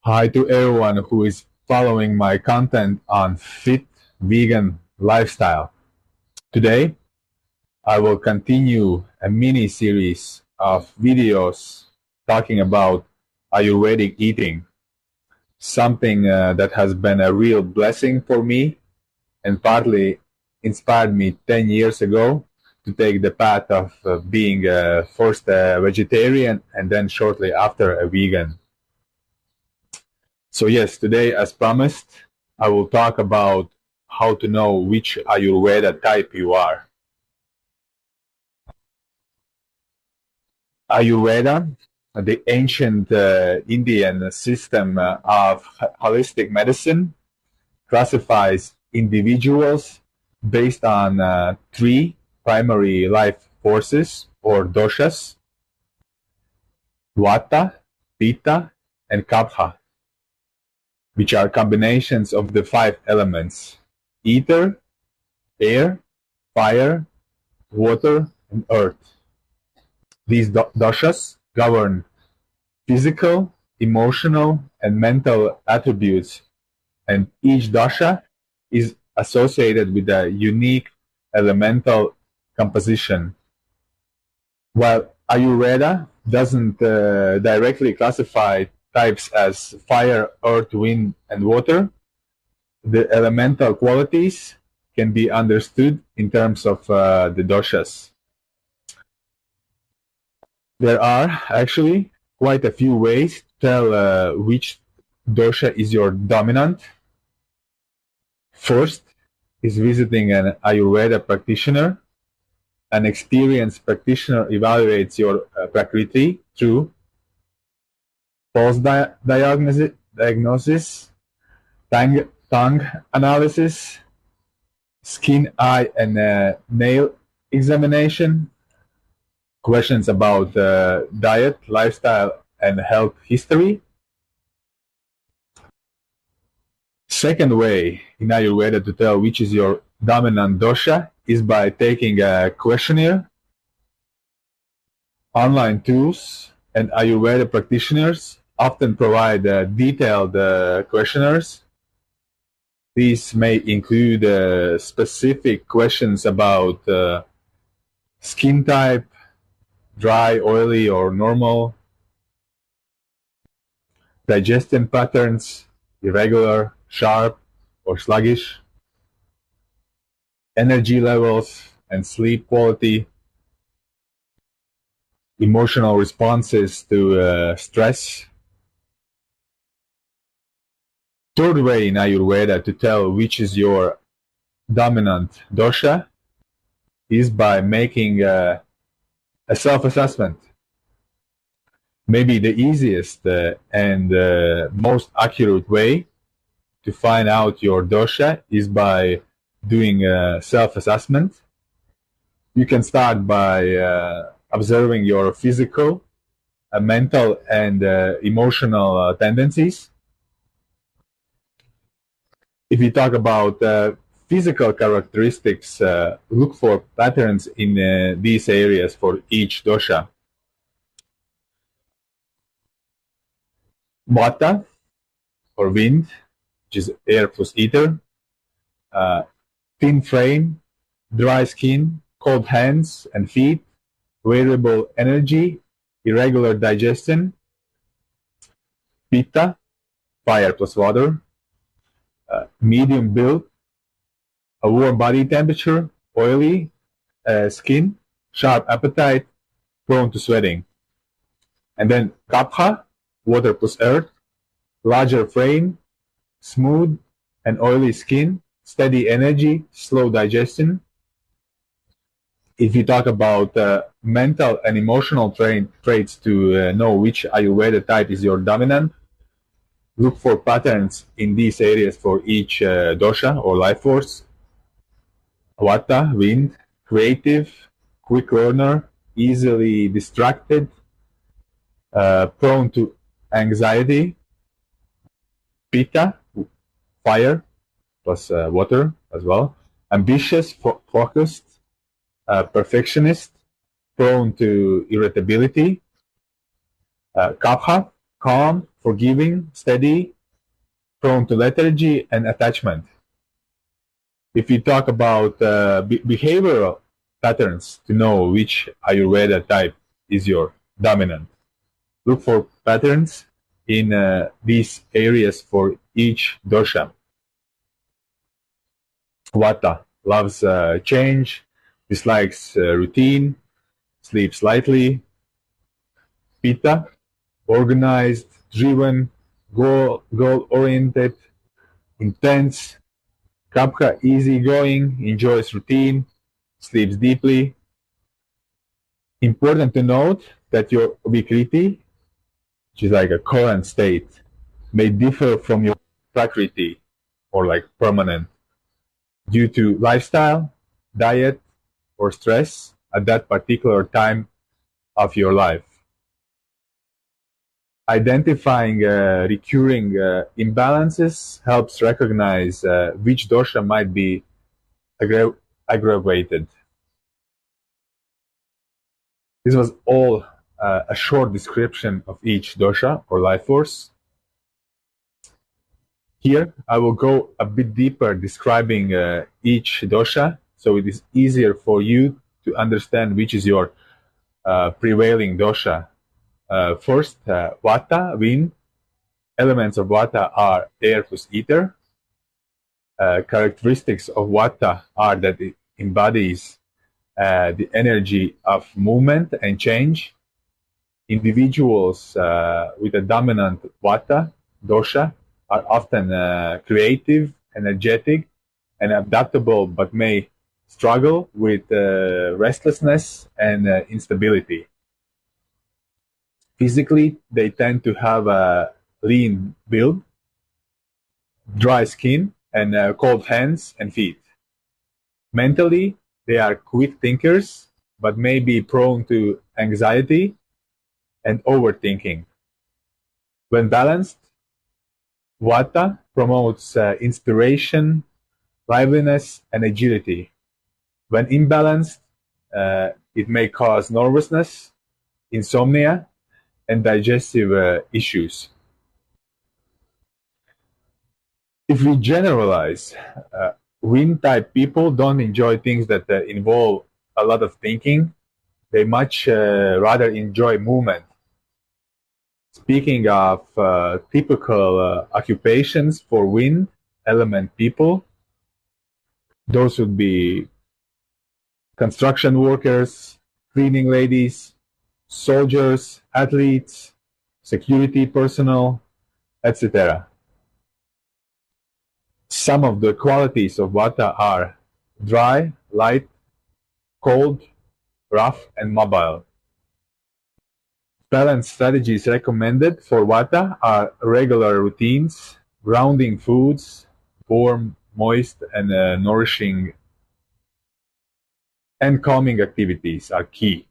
Hi to everyone who is following my content on fit vegan lifestyle. Today, I will continue a mini series of videos talking about Ayurvedic eating, something that has been a real blessing for me and partly inspired me 10 years ago to take the path of being first a vegetarian and then shortly after a vegan. So yes, today, as promised, I will talk about how to know which Ayurveda type you are. Ayurveda, the ancient Indian system of holistic medicine, classifies individuals based on three primary life forces or doshas: Vata, Pitta, and Kapha, which are combinations of the five elements: ether, air, fire, water, and earth. These doshas govern physical, emotional, and mental attributes, and each dosha is associated with a unique elemental composition. While Ayurveda doesn't directly classify types as fire, earth, wind, and water, the elemental qualities can be understood in terms of the doshas. There are actually quite a few ways to tell which dosha is your dominant. First is visiting an Ayurveda practitioner. An experienced practitioner evaluates your Prakriti through pulse diagnosis, tongue analysis, skin, eye, and nail examination, questions about diet, lifestyle, and health history. Second way in Ayurveda to tell which is your dominant dosha is by taking a questionnaire. Online tools and Ayurveda practitioners often provide detailed questionnaires. These may include specific questions about skin type, dry, oily, or normal, digestion patterns, irregular, sharp, or sluggish, energy levels and sleep quality, emotional responses to stress. Third way in Ayurveda to tell which is your dominant dosha is by making a self-assessment. Maybe the easiest and most accurate way to find out your dosha is by doing a self-assessment. You can start by observing your physical, mental, and emotional tendencies. If you talk about physical characteristics, look for patterns in these areas for each dosha. Vata, or wind, which is air plus ether, thin frame, dry skin, cold hands and feet, variable energy, irregular digestion. Pitta, fire plus water, medium build, a warm body temperature, oily skin, sharp appetite, prone to sweating. And then Kapha, water plus earth, larger frame, smooth and oily skin, steady energy, slow digestion. If you talk about mental and emotional traits to know which Ayurveda type is your dominant, look for patterns in these areas for each dosha or life force. Vata, wind, creative, quick learner, easily distracted, prone to anxiety. Pitta, fire plus water as well, ambitious, focused, perfectionist, prone to irritability. Kapha, calm, forgiving, steady, prone to lethargy and attachment. If you talk about behavioral patterns to know which Ayurveda type is your dominant, look for patterns in these areas for each dosha. Vata loves change, dislikes routine, sleeps lightly. Pitta, organized, driven, goal-oriented, intense. Kapha, easygoing, enjoys routine, sleeps deeply. Important to note that your Vikriti, which is like a current state, may differ from your Prakriti, or like permanent, due to lifestyle, diet, or stress at that particular time of your life. Identifying recurring imbalances helps recognize which dosha might be aggravated. This was all a short description of each dosha or life force. Here, I will go a bit deeper describing each dosha, so it is easier for you to understand which is your prevailing dosha. First, Vata, wind. Elements of Vata are air plus ether. Characteristics of Vata are that it embodies the energy of movement and change. Individuals with a dominant Vata dosha are often creative, energetic, and adaptable, but may struggle with restlessness and instability. Physically, they tend to have a lean build, dry skin, and cold hands and feet. Mentally, they are quick thinkers, but may be prone to anxiety and overthinking. When balanced, Vata promotes inspiration, liveliness, and agility. When imbalanced, it may cause nervousness, insomnia, and digestive issues. If we generalize, wind-type people don't enjoy things that involve a lot of thinking. They much rather enjoy movement. Speaking of typical occupations for wind element people, those would be construction workers, cleaning ladies, soldiers, athletes, security personnel, etc. Some of the qualities of Vata are dry, light, cold, rough, and mobile. Balance strategies recommended for Vata are regular routines, grounding foods, warm, moist, and nourishing, and calming activities are key.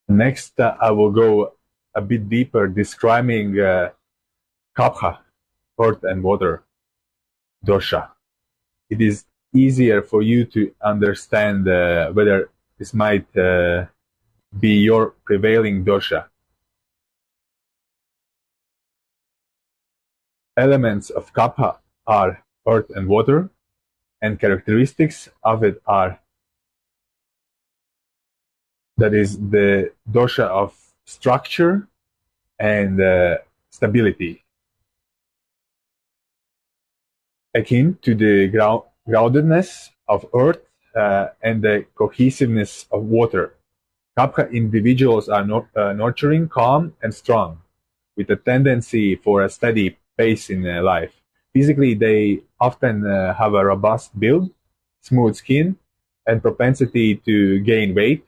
Next, I will go a bit deeper describing Kapha, Earth and Water dosha. It is easier for you to understand whether this might be your prevailing dosha. Elements of Kapha are earth and water, and characteristics of it are that is the dosha of structure and stability, akin to the groundedness of earth and the cohesiveness of water. Kapha individuals are nurturing, calm, and strong, with a tendency for a steady pace in life. Physically, they often have a robust build, smooth skin, and propensity to gain weight.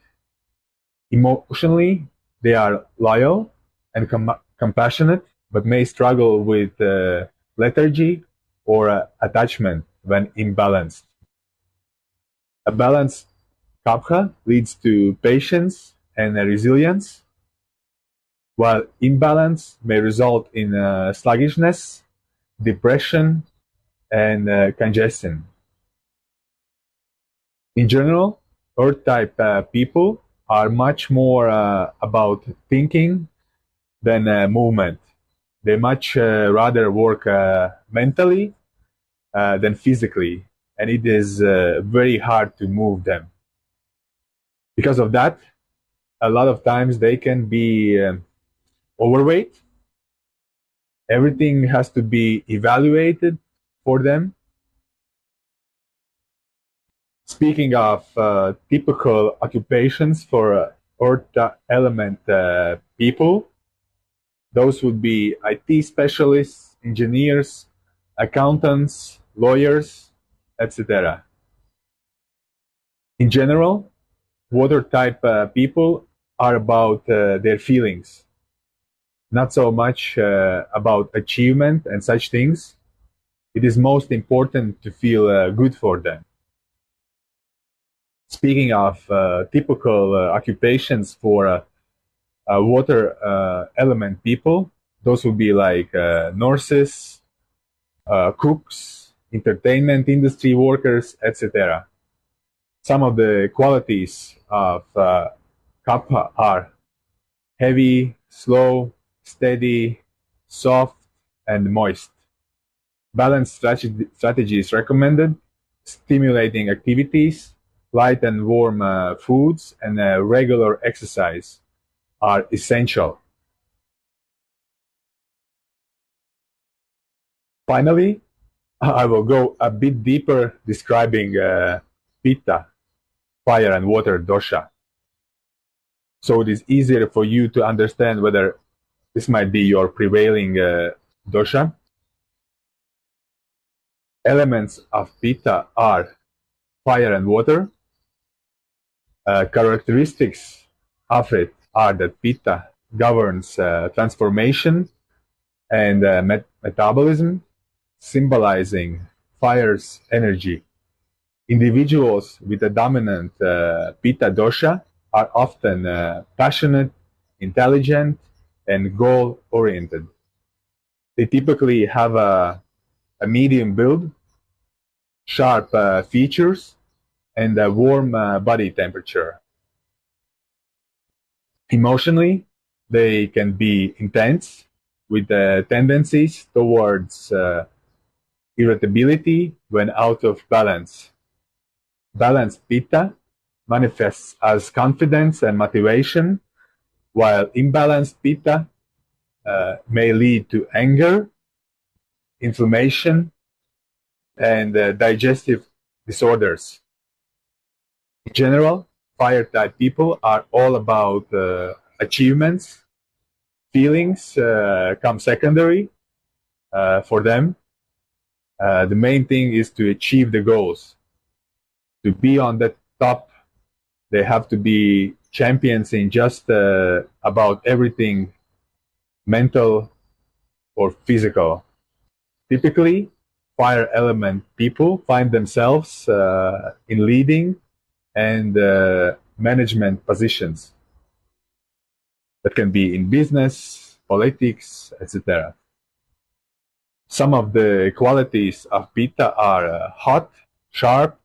Emotionally, they are loyal and compassionate, but may struggle with lethargy or attachment when imbalanced. A balanced Kapha leads to patience and resilience, while imbalance may result in sluggishness, depression, and congestion. In general, Earth-type people are much more about thinking than movement. They much rather work mentally than physically, and it is very hard to move them. Because of that, a lot of times they can be overweight. Everything has to be evaluated for them. Speaking of typical occupations for earth element people, those would be IT specialists, engineers, accountants, lawyers, etc. In general, water type people are about their feelings, not so much about achievement and such things. It is most important to feel good for them. Speaking of typical occupations for water element people, those would be like nurses, cooks, entertainment industry workers, etc. Some of the qualities of Kapha are heavy, slow, steady, soft, and moist. Balanced strategy is recommended. Stimulating activities, light and warm foods, and regular exercise are essential. Finally, I will go a bit deeper describing Pitta, fire and water dosha. So it is easier for you to understand whether this might be your prevailing dosha. Elements of Pitta are fire and water. Characteristics of it are that Pitta governs transformation and metabolism, symbolizing fire's energy. Individuals with a dominant Pitta dosha are often passionate, intelligent, and goal-oriented. They typically have a medium build, sharp features, and a warm body temperature. Emotionally, they can be intense, with tendencies towards irritability when out of balance. Balanced Pitta manifests as confidence and motivation, while imbalanced Pitta may lead to anger, inflammation, and digestive disorders. In general, fire type people are all about achievements. Feelings come secondary for them. The main thing is to achieve the goals. To be on the top, they have to be champions in just about everything mental or physical. Typically, fire element people find themselves in leading and management positions. That can be in business, politics, etc. Some of the qualities of Pitta are hot, sharp,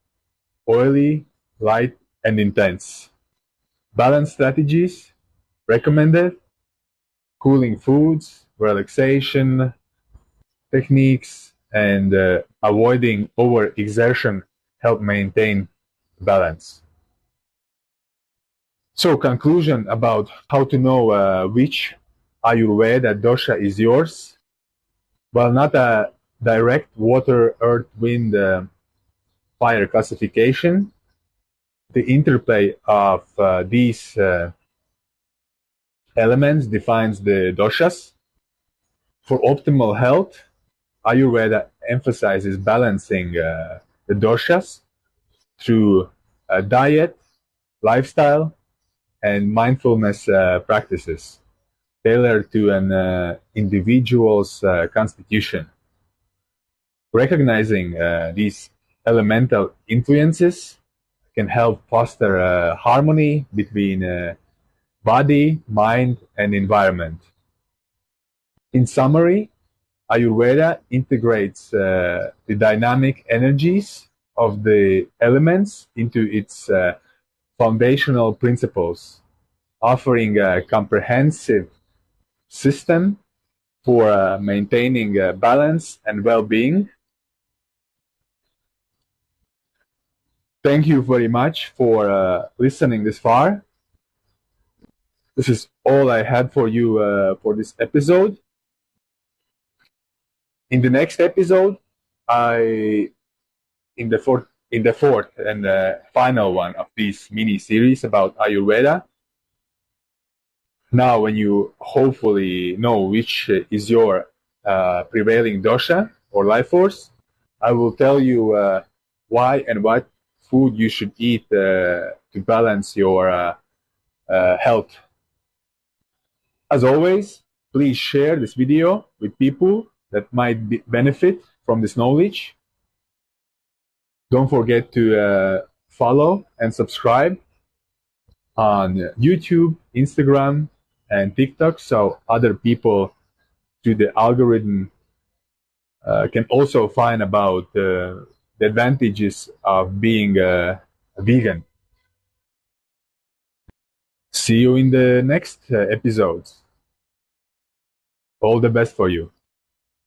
oily, light, and intense. Balanced strategies recommended. Cooling foods, relaxation techniques, and avoiding overexertion help maintain balance. So, conclusion about how to know which Ayurveda dosha is yours. Well, not a direct water, earth, wind, fire classification. The interplay of these elements defines the doshas. For optimal health, Ayurveda emphasizes balancing the doshas through diet, lifestyle, and mindfulness practices tailored to an individual's constitution. Recognizing these elemental influences can help foster harmony between body, mind, and environment. In summary, Ayurveda integrates the dynamic energies of the elements into its foundational principles, offering a comprehensive system for maintaining balance and well-being. Thank you very much for listening this far. This is all I had for you for this episode. In the next episode, in the fourth and final one of this mini series about Ayurveda. Now, when you hopefully know which is your prevailing dosha or life force, I will tell you why and what food you should eat to balance your health. As always, please share this video with people that might benefit from this knowledge. Don't forget to follow and subscribe on YouTube, Instagram, and TikTok, so other people through the algorithm can also find about the advantages of being a vegan. See you in the next episodes. All the best for you.